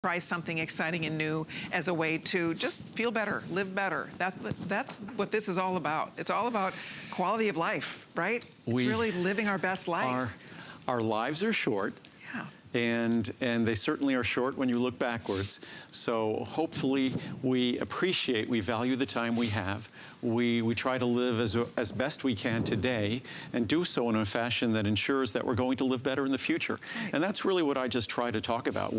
try something exciting and new as a way to just feel better, live better. That's what this is all about. It's all about quality of life, right? It's really living our best life. Our lives are short. Yeah. And they certainly are short when you look backwards. So hopefully we appreciate, we value the time we have. We try to live as best we can today and do so in a fashion that ensures that we're going to live better in the future. Right. And that's really what I just try to talk about.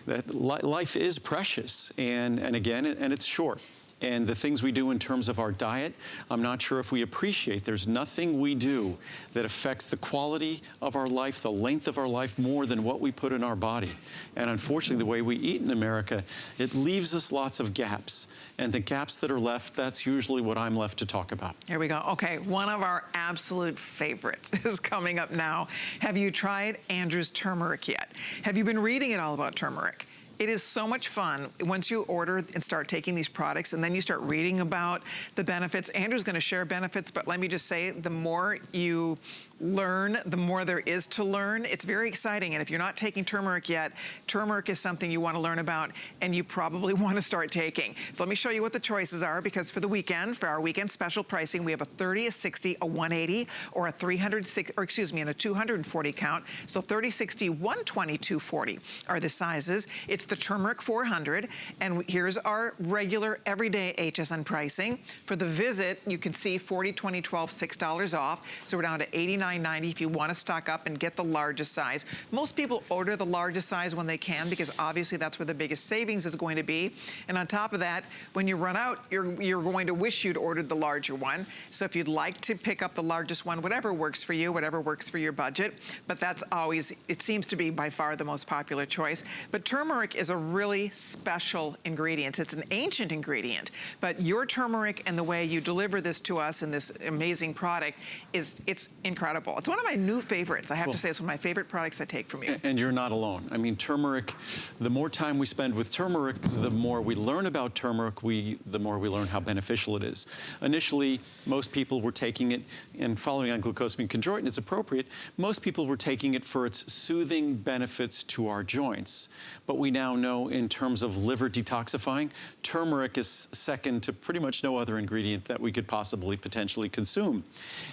Life is precious and it's short. And the things we do in terms of our diet, I'm not sure if we appreciate. There's nothing we do that affects the quality of our life, the length of our life, more than what we put in our body. And unfortunately, the way we eat in America, it leaves us lots of gaps. And the gaps that are left, that's usually what I'm left to talk about. Here we go. Okay, one of our absolute favorites is coming up now. Have you tried Andrew's turmeric yet? Have you been reading it all about turmeric? It is so much fun once you order and start taking these products and then you start reading about the benefits. Andrew's gonna share benefits, but let me just say, the more you learn, the more there is to learn. It's very exciting, and if you're not taking turmeric yet, turmeric is something you wanna learn about and you probably wanna start taking. So let me show you what the choices are, because for the weekend, for our weekend special pricing, we have a 30, a 60, a 180, or a 360, or excuse me, and a 240 count. So 30, 60, 120, 240 are the sizes. It's the Turmeric400, and here's our regular everyday HSN pricing. For the visit, you can see 40, 20, 12, $6 off. So we're down to $89.90 if you want to stock up and get the largest size. Most people order the largest size when they can, because obviously that's where the biggest savings is going to be. And on top of that, when you run out, you're going to wish you'd ordered the larger one. So if you'd like to pick up the largest one, whatever works for you, whatever works for your budget, but that's always, it seems to be by far the most popular choice. But turmeric is a really special ingredient. It's an ancient ingredient, but your turmeric and the way you deliver this to us in this amazing product it's incredible. It's one of my new favorites. I have to say, it's one of my favorite products I take from you. And you're not alone. I mean, turmeric, the more time we spend with turmeric, the more we learn about turmeric, the more we learn how beneficial it is. Initially, most people were taking it, and following on glucosamine chondroitin, it's appropriate, most people were taking it for its soothing benefits to our joints. But we now know, in terms of liver detoxifying, turmeric is second to pretty much no other ingredient that we could possibly potentially consume.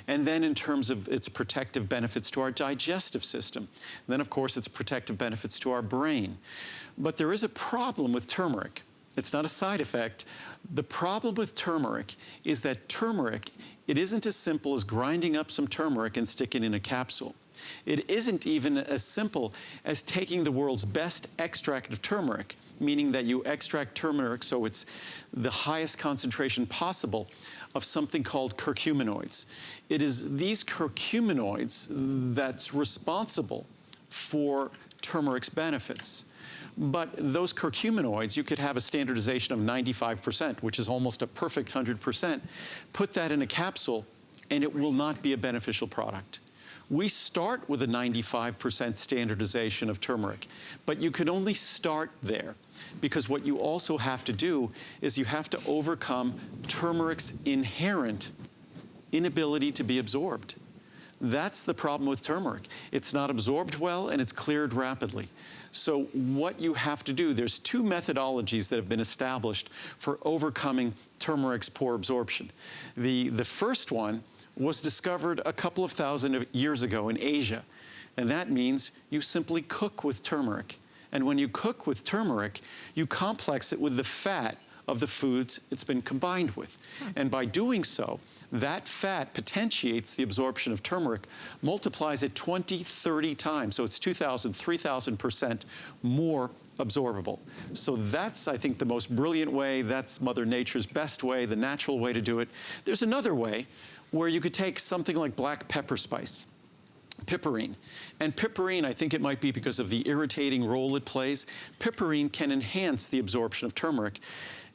And then in terms of its protective benefits to our digestive system, and then of course its protective benefits to our brain. But there is a problem with turmeric. It's not a side effect. The problem with turmeric is that turmeric, it isn't as simple as grinding up some turmeric and sticking it in a capsule. It isn't even as simple as taking the world's best extract of turmeric, meaning that you extract turmeric so it's the highest concentration possible of something called curcuminoids. It is these curcuminoids that's responsible for turmeric's benefits. But those curcuminoids, you could have a standardization of 95%, which is almost a perfect 100%. Put that in a capsule, and it will not be a beneficial product. We start with a 95% standardization of turmeric, but you can only start there, because what you also have to do is you have to overcome turmeric's inherent inability to be absorbed. That's the problem with turmeric. It's not absorbed well and it's cleared rapidly. So what you have to do, there's two methodologies that have been established for overcoming turmeric's poor absorption. The first one was discovered a couple of thousand years ago in Asia. And that means you simply cook with turmeric. And when you cook with turmeric, you complex it with the fat of the foods it's been combined with. And by doing so, that fat potentiates the absorption of turmeric, multiplies it 20, 30 times. So it's 2,000, 3,000% more absorbable. So that's, I think, the most brilliant way. That's Mother Nature's best way, the natural way to do it. There's another way where you could take something like black pepper spice, piperine. And piperine, I think it might be because of the irritating role it plays, piperine can enhance the absorption of turmeric.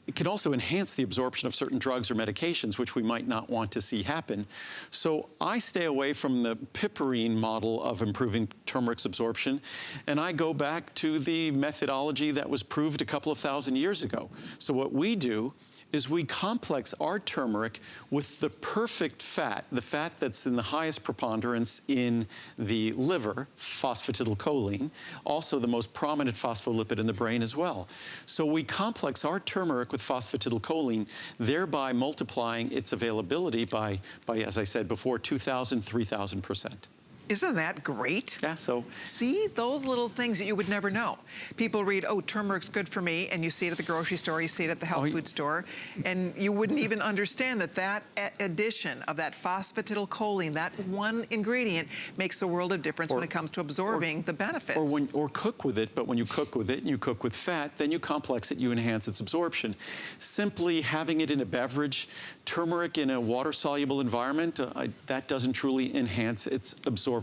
It can also enhance the absorption of certain drugs or medications, which we might not want to see happen. So I stay away from the piperine model of improving turmeric's absorption, and I go back to the methodology that was proved a couple of thousand years ago. So what we do is we complex our turmeric with the perfect fat, the fat that's in the highest preponderance in the liver, phosphatidylcholine, also the most prominent phospholipid in the brain as well. So we complex our turmeric with phosphatidylcholine, thereby multiplying its availability by as I said before, 2,000, 3,000%. Isn't that great? Yeah, so. See, those little things that you would never know. People read, oh, turmeric's good for me, and you see it at the grocery store, you see it at the health food store, and you wouldn't even understand that that addition of that phosphatidylcholine, that one ingredient, makes a world of difference when it comes to absorbing the benefits. Or cook with it, but when you cook with it and you cook with fat, then you complex it, you enhance its absorption. Simply having it in a beverage, turmeric in a water-soluble environment, that doesn't truly enhance its absorption.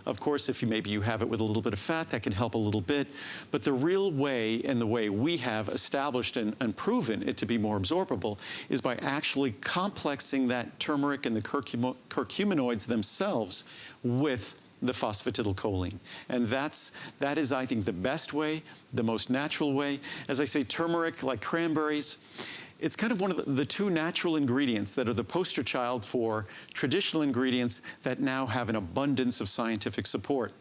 Of course, if maybe you have it with a little bit of fat, that can help a little bit. But the real way, and the way we have established and proven it to be more absorbable, is by actually complexing that turmeric and the curcuminoids themselves with the phosphatidylcholine. And that is, I think, the best way, the most natural way. As I say, turmeric, like cranberries, it's kind of one of the two natural ingredients that are the poster child for traditional ingredients that now have an abundance of scientific support.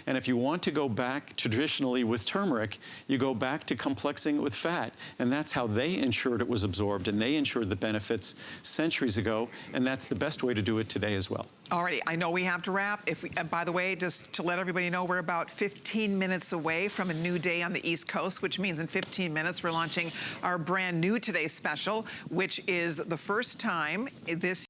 And if you want to go back traditionally with turmeric, you go back to complexing it with fat. And that's how they ensured it was absorbed, and they ensured the benefits centuries ago. And that's the best way to do it today as well. Alrighty, I know we have to wrap. By the way, just to let everybody know, we're about 15 minutes away from a new day on the East Coast, which means in 15 minutes we're launching our brand new Today special, which is the first time this